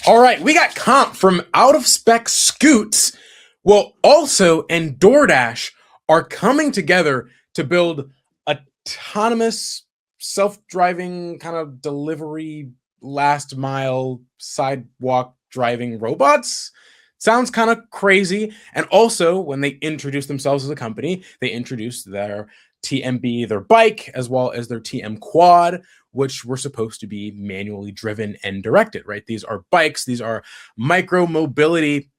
All right, we got comp from Out of Spec Scoots. Well, also and DoorDash are coming together to build autonomous, self-driving kind of delivery, last mile, sidewalk driving robots. Sounds kind of crazy. And also, when they introduce themselves as a company, they introduced their TMB, their bike, as well as their TM quad, which were supposed to be manually driven and directed, right? These are bikes, these are micro mobility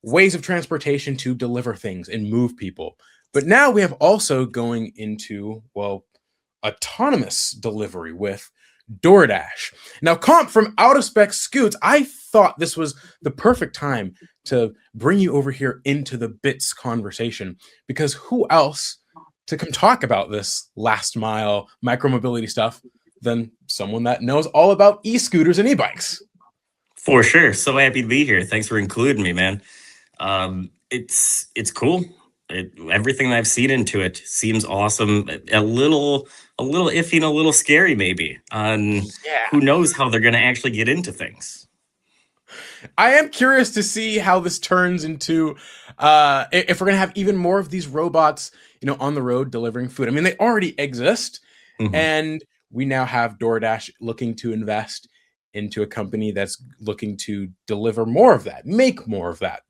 ways of transportation to deliver things and move people. But now we have also going into, well, autonomous delivery with DoorDash. Now, comp from Out of Spec Scoots, I thought this was the perfect time to bring you over here into the bits conversation, because who else to come talk about this last mile micromobility stuff than someone that knows all about e-scooters and e-bikes? For sure. So happy to be here. Thanks for including me, man. It's cool. Everything that I've seen into it seems awesome. A little iffy and a little scary, maybe. On Yeah. who knows how they're going to actually get into things. I am curious to see how this turns into if we're going to have even more of these robots, on the road delivering food. I mean, they already exist, Mhm. and we now have DoorDash looking to invest into a company that's looking to deliver more of that, make more of that.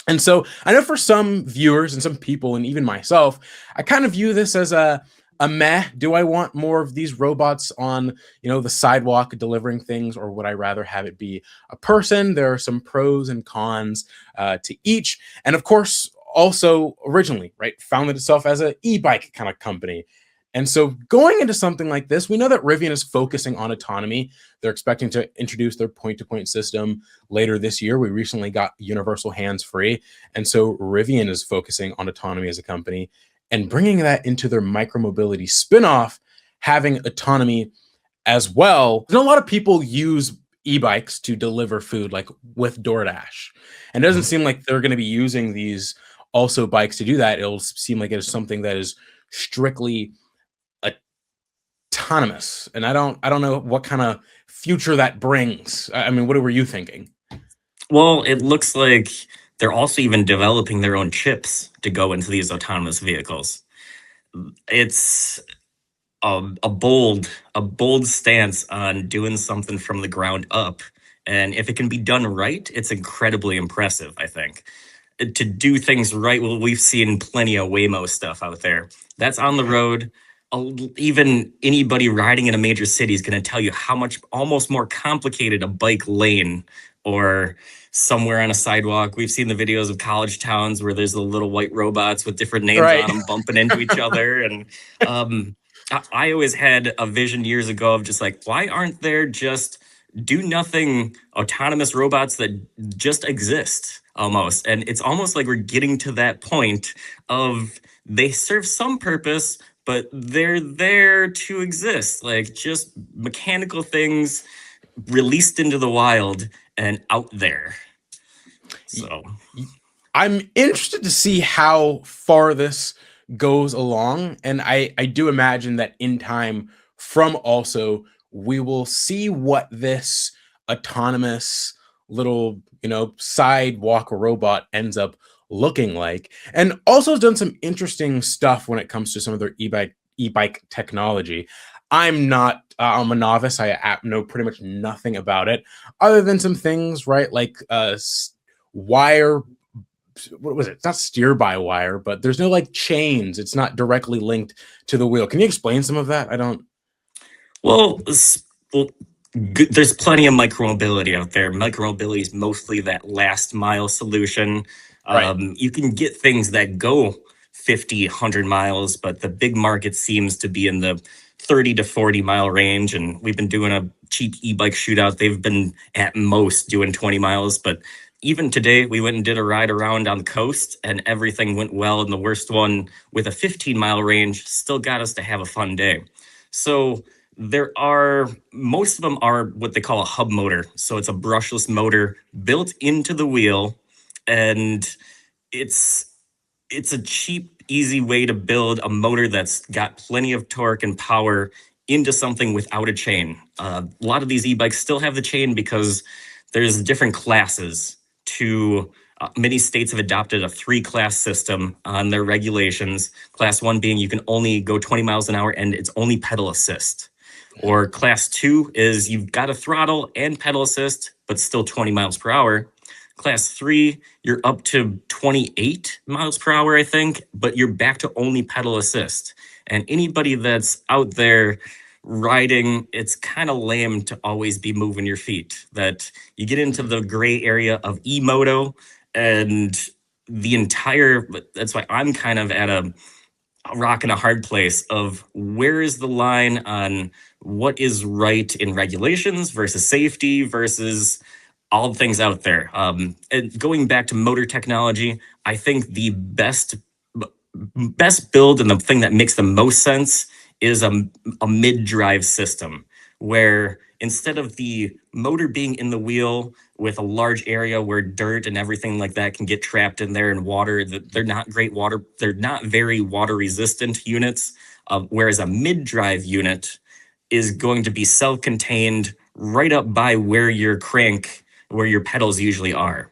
And so I know for some viewers and some people, and even myself, I kind of view this as a meh. Do I want more of these robots on, the sidewalk delivering things, or would I rather have it be a person? There are some pros and cons to each. And of course, also originally, right, founded itself as an e-bike kind of company. And so going into something like this, we know that Rivian is focusing on autonomy. They're expecting to introduce their point-to-point system later this year. We recently got universal hands-free. And so Rivian is focusing on autonomy as a company and bringing that into their micromobility spinoff, having autonomy as well. A lot of people use e-bikes to deliver food, like with DoorDash. And it doesn't seem like they're going to be using these also bikes to do that. It'll seem like it is something that is strictly autonomous, and I don't know what kind of future that brings. I mean, what were you thinking? Well, it looks like they're also even developing their own chips to go into these autonomous vehicles. It's a bold stance on doing something from the ground up, and if it can be done right, it's incredibly impressive, I think. To do things right, well, we've seen plenty of Waymo stuff out there that's on the road. Even anybody riding in a major city is going to tell you how much almost more complicated a bike lane or somewhere on a sidewalk. We've seen the videos of college towns where there's the little white robots with different names Right. on them bumping into each other. And um, I always had a vision years ago of just like, why aren't there just do nothing autonomous robots that just exist almost? And it's almost like we're getting to that point of they serve some purpose, but they're there to exist, like just mechanical things released into the wild and out there. So I'm interested to see how far this goes along, and I do imagine that in time from also we will see what this autonomous little sidewalk robot ends up looking like. And also has done some interesting stuff when it comes to some of their e-bike technology. I'm a novice. I know pretty much nothing about it other than some things, right, like wire, what was it? It's not steer by wire, but there's no like chains. It's not directly linked to the wheel. Can you explain some of that? I don't. well, well, there's plenty of micromobility out there. Micromobility is mostly that last mile solution. Right. You can get things that go 50, 100 miles, but the big market seems to be in the 30 to 40-mile range. And we've been doing a cheap e-bike shootout. They've been at most doing 20 miles. But even today, we went and did a ride around on the coast and everything went well. And the worst one with a 15-mile range still got us to have a fun day. So there are most of them are what they call a hub motor. So it's a brushless motor built into the wheel, and it's it's a cheap, easy way to build a motor that's got plenty of torque and power into something without a chain. A lot of these e-bikes still have the chain because there's different classes to many states have adopted a 3-class system on their regulations. Class 1 being you can only go 20 miles an hour and it's only pedal assist. Or class 2 is you've got a throttle and pedal assist, but still 20 miles per hour. Class 3, you're up to 28 miles per hour, I think, but you're back to only pedal assist. And anybody that's out there riding, it's kind of lame to always be moving your feet. That you get into the gray area of e-moto and that's why I'm kind of at a rock and a hard place of where is the line on what is right in regulations versus safety versus all the things out there. And going back to motor technology, I think the best build and the thing that makes the most sense is a mid-drive system where instead of the motor being in the wheel with a large area where dirt and everything like that can get trapped in there and water, they're not very water resistant units, whereas a mid-drive unit is going to be self-contained right up by where your pedals usually are.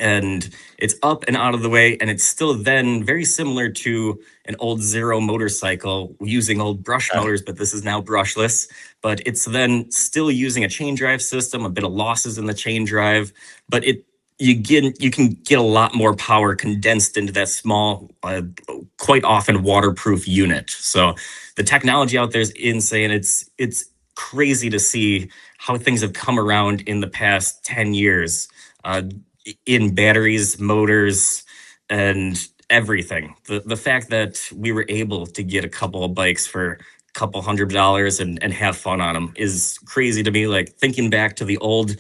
And it's up and out of the way, and it's still then very similar to an old Zero motorcycle using old brush motors, but this is now brushless. But it's then still using a chain drive system, a bit of losses in the chain drive, but you can get a lot more power condensed into that small, quite often waterproof unit. So the technology out there is insane. It's crazy to see how things have come around in the past 10 years. In batteries, motors, and everything. The fact that we were able to get a couple of bikes for a couple $100 and have fun on them is crazy to me. Like thinking back to the old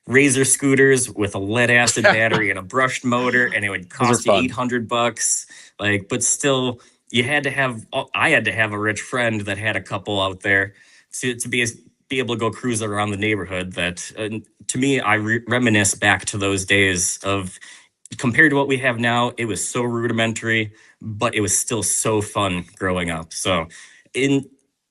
Razor scooters with a lead acid battery and a brushed motor, and it would cost you $800. Like, but still, I had to have a rich friend that had a couple out there to be able to go cruise around the neighborhood. That to me, I reminisce back to those days of, compared to what we have now, it was so rudimentary, but it was still so fun growing up. So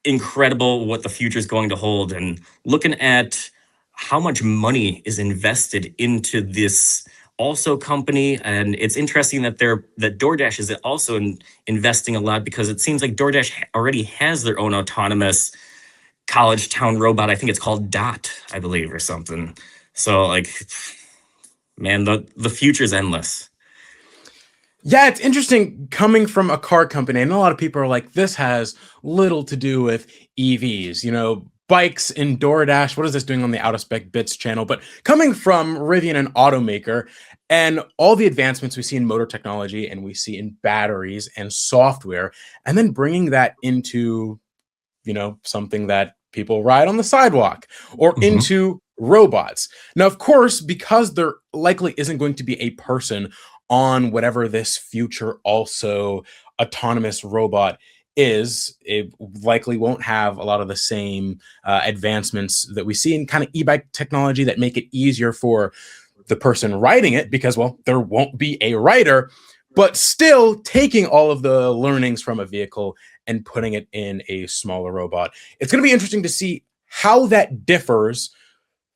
incredible what the future is going to hold, and looking at how much money is invested into this ALSO company. And it's interesting that DoorDash is also investing a lot, because it seems like DoorDash already has their own autonomous college town robot. I think it's called Dot, I believe, or something. So like, man, the future is endless. Yeah, it's interesting coming from a car company. And a lot of people are like, this has little to do with EVs, bikes and DoorDash. What is this doing on the Out of Spec Bits channel? But coming from Rivian, an automaker, and all the advancements we see in motor technology and we see in batteries and software, and then bringing that into, something that people ride on the sidewalk or into robots. Now, of course, because there likely isn't going to be a person on whatever this future ALSO autonomous robot is, it likely won't have a lot of the same advancements that we see in kind of e-bike technology that make it easier for the person riding it, because, well, there won't be a rider, but still taking all of the learnings from a vehicle and putting it in a smaller robot. It's going to be interesting to see how that differs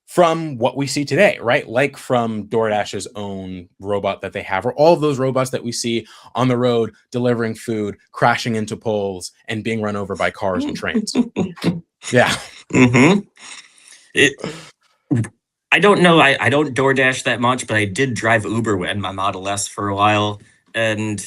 from what we see today, right? Like from DoorDash's own robot that they have, or all of those robots that we see on the road delivering food, crashing into poles, and being run over by cars and trains. Yeah. I don't know. I don't DoorDash that much, but I did drive Uber in my Model S for a while. And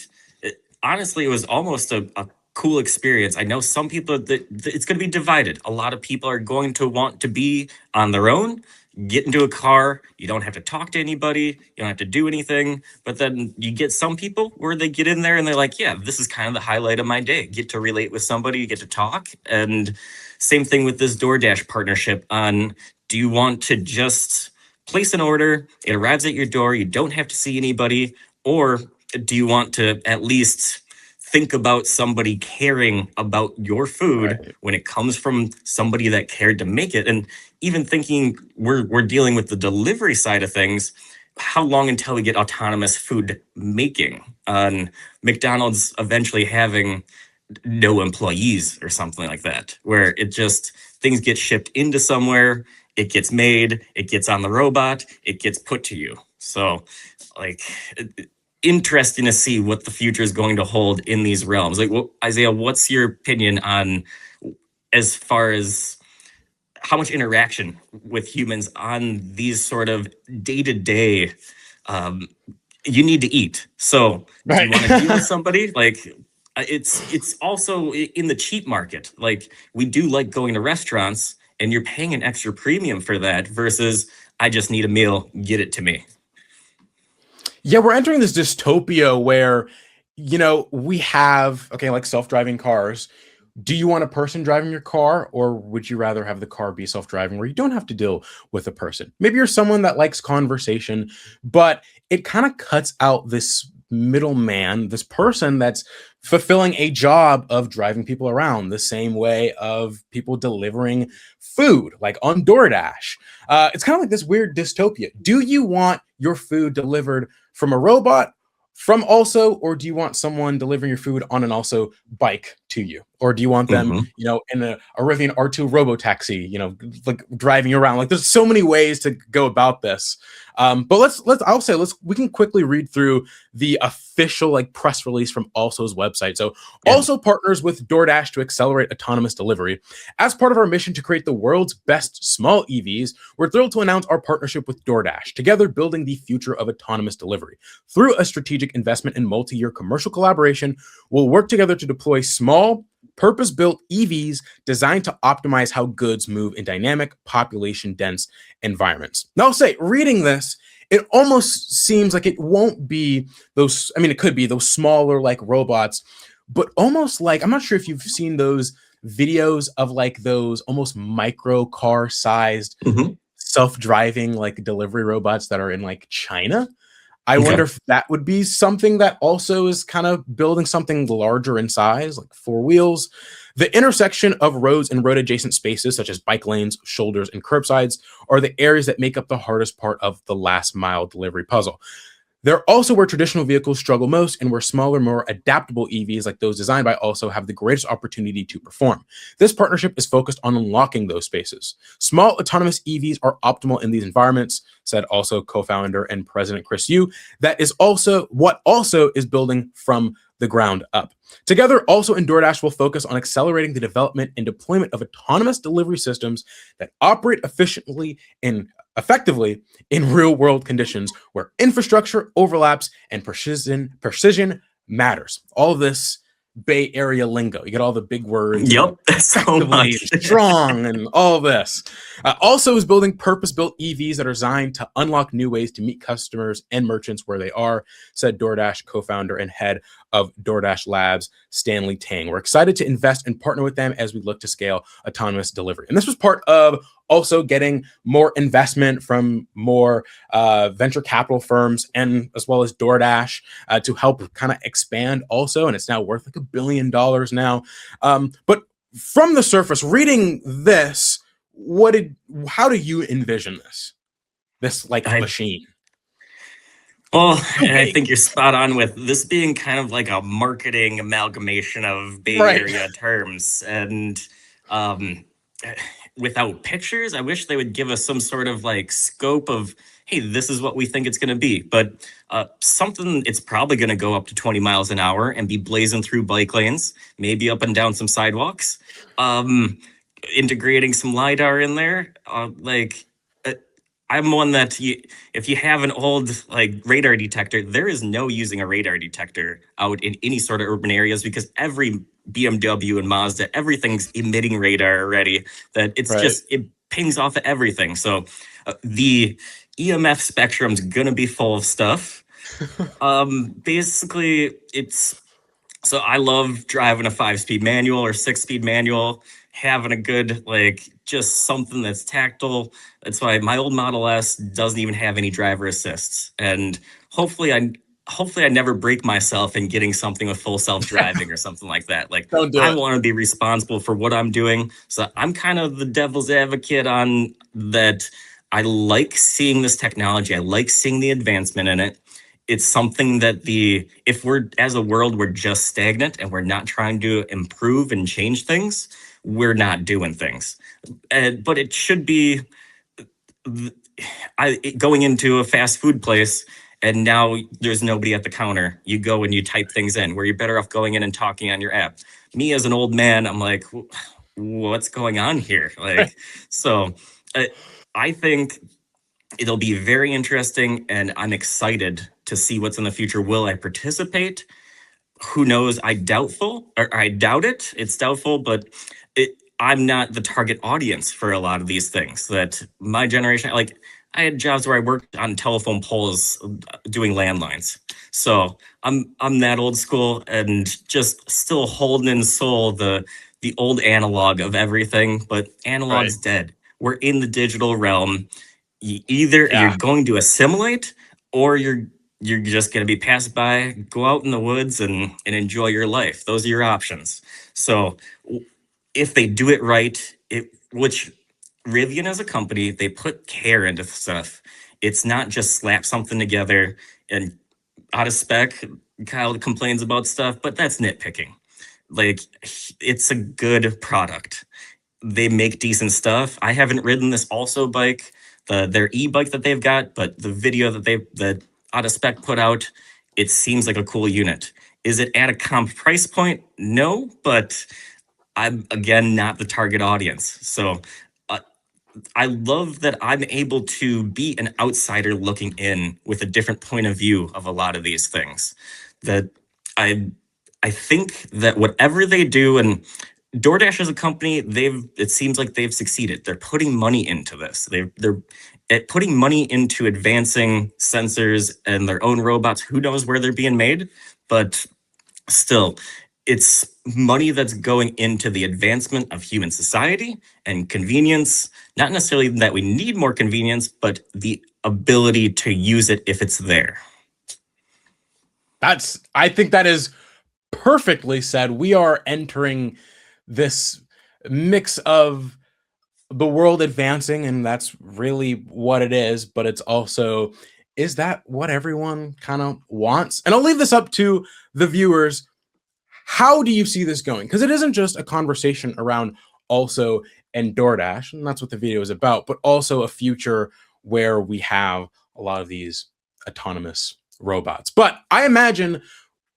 honestly, it was almost a cool experience. I know some people that it's going to be divided. A lot of people are going to want to be on their own, get into a car. You don't have to talk to anybody. You don't have to do anything. But then you get some people where they get in there and they're like, yeah, this is kind of the highlight of my day. Get to relate with somebody, get to talk. And same thing with this DoorDash partnership on, do you want to just place an order, it arrives at your door, you don't have to see anybody, or do you want to at least think about somebody caring about your food when it comes from somebody that cared to make it? And even thinking we're dealing with the delivery side of things, how long until we get autonomous food making? McDonald's eventually having no employees or something like that, where it just, things get shipped into somewhere, it gets made, it gets on the robot, it gets put to you. So, like, interesting to see what the future is going to hold in these realms. Like, Isaiah, what's your opinion on as far as how much interaction with humans on these sort of day-to-day you need to eat. So do you Right. want to deal with somebody? Like it's also in the cheap market. Like we do like going to restaurants and you're paying an extra premium for that versus I just need a meal, get it to me. Yeah, we're entering this dystopia where, we have, okay, like self-driving cars. Do you want a person driving your car, or would you rather have the car be self-driving where you don't have to deal with a person? Maybe you're someone that likes conversation, but it kind of cuts out this middleman, this person that's fulfilling a job of driving people around the same way of people delivering food, like on DoorDash. It's kind of like this weird dystopia. Do you want your food delivered from a robot, from Also, or do you want someone delivering your food on an Also bike to you? Or do you want them, Mhm. in a Rivian R2 robo taxi, like driving you around? Like there's so many ways to go about this. But we can quickly read through the official like press release from Also's website. So Yeah. Also partners with DoorDash to accelerate autonomous delivery. As part of our mission to create the world's best small EVs, we're thrilled to announce our partnership with DoorDash, together building the future of autonomous delivery. Through a strategic investment in multi-year commercial collaboration, we'll work together to deploy small, purpose-built EVs designed to optimize how goods move in dynamic, population-dense environments. Now, I'll say, reading this, it almost seems like it won't be those. I mean, it could be those smaller like robots, but almost like, I'm not sure if you've seen those videos of like those almost micro car sized Mhm. self-driving like delivery robots that are in like China. I Okay. wonder if that would be something that also is kind of building something larger in size, like four wheels. The intersection of roads and road adjacent spaces, such as bike lanes, shoulders, and curbsides, are the areas that make up the hardest part of the last mile delivery puzzle. They're also where traditional vehicles struggle most and where smaller, more adaptable EVs like those designed by Also have the greatest opportunity to perform. This partnership is focused on unlocking those spaces. Small autonomous EVs are optimal in these environments, said Also co-founder and president Chris Yu. That is also what Also is building from the ground up. Together, Also and DoorDash will focus on accelerating the development and deployment of autonomous delivery systems that operate efficiently and effectively in real world conditions where infrastructure overlaps and precision matters. All of this Bay Area lingo. You get all the big words and Yep. So effectively much. and strong and all of this. Also is building purpose-built EVs that are designed to unlock new ways to meet customers and merchants where they are, said DoorDash co-founder and head of DoorDash Labs, Stanley Tang. We're excited to invest and partner with them as we look to scale autonomous delivery. And this was part of Also getting more investment from more venture capital firms and as well as DoorDash to help kind of expand Also. And it's now worth like $1 billion now. But from the surface, reading this, how do you envision this like I machine? Well, Too and I big. think you're spot on with this being kind of like a marketing amalgamation of Bay Right. Area terms. And um, without pictures, I wish they would give us some sort of like scope of, hey, this is what we think it's going to be. But something, it's probably going to go up to 20 miles an hour and be blazing through bike lanes, maybe up and down some sidewalks, integrating some LiDAR in there. I'm one that if you have an old like radar detector, there is no using a radar detector out in any sort of urban areas because every BMW and Mazda, everything's emitting radar already. That it's Right. just it pings off of everything. So the EMF spectrum's gonna be full of stuff. Basically, it's so I love driving a 5-speed manual or 6-speed manual, having a good, like, just something that's tactile. That's why my old Model S doesn't even have any driver assists. And hopefully I hopefully I never break myself in getting something with full self-driving or something like that. Like Don't do I it. want to be responsible for what I'm doing. So I'm kind of the devil's advocate on that. I like seeing this technology. I like seeing the advancement in it. It's something that if we're as a world we're just stagnant and we're not trying to improve and change things, we're not doing things. But it should be going into a fast food place and now there's nobody at the counter. You go and you type things in where you're better off going in and talking on your app. Me as an old man, I'm like, what's going on here? Like, so I think it'll be very interesting and I'm excited to see what's in the future. Will I participate? Who knows? I doubt it. It's doubtful, but I'm not the target audience for a lot of these things. That my generation, like I had jobs where I worked on telephone poles doing landlines. So I'm that old school and just still holding in soul the old analog of everything, but analog's dead. We're in the digital realm. Either you're Yeah. going to assimilate or you're just going to be passed by, go out in the woods and enjoy your life. Those are your options. So if they do it right, which Rivian as a company, they put care into stuff. It's not just slap something together and out of spec. Kyle complains about stuff, but that's nitpicking. Like, it's a good product. They make decent stuff. I haven't ridden this also bike, their e-bike that they've got, but the video that out of spec put out, it seems like a cool unit. Is it at a comp price point? No, but I'm again not the target audience. So I love that I'm able to be an outsider looking in with a different point of view of a lot of these things. That I think that whatever they do, and DoorDash as a company, it seems like they've succeeded. They're putting money into this. They're putting money into advancing sensors and their own robots. Who knows where they're being made, but still, it's money that's going into the advancement of human society and convenience. Not necessarily that we need more convenience, but the ability to use it if it's there. I think that is perfectly said. We are entering this mix of the world advancing, and that's really what it is, but it's also, is that what everyone kind of wants? And I'll leave this up to the viewers. How do you see this going? Because it isn't just a conversation around ALSO and DoorDash, and that's what the video is about, but also a future where we have a lot of these autonomous robots. But I imagine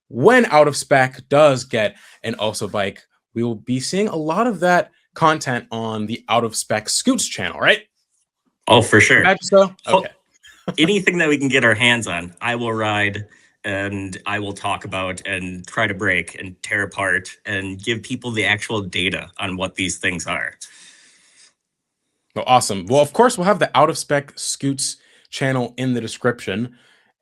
when Out of Spec does get an ALSO bike, we will be seeing a lot of that content on the Out of Spec Scoots channel, right? Oh, for sure. Imagine so? Okay. Anything that we can get our hands on, I will ride and I will talk about and try to break and tear apart and give people the actual data on what these things are. Well, awesome. Well, of course, we'll have the Out of Spec Scoots channel in the description.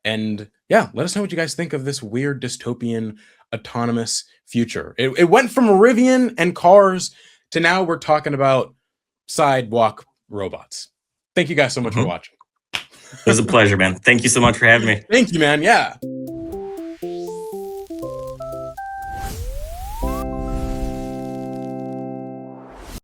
And yeah, let us know what you guys think of this weird dystopian autonomous future. It went from Rivian and cars to now we're talking about sidewalk robots. Thank you guys so much for watching. It was a pleasure, man. Thank you so much for having me. Thank you, man. Yeah.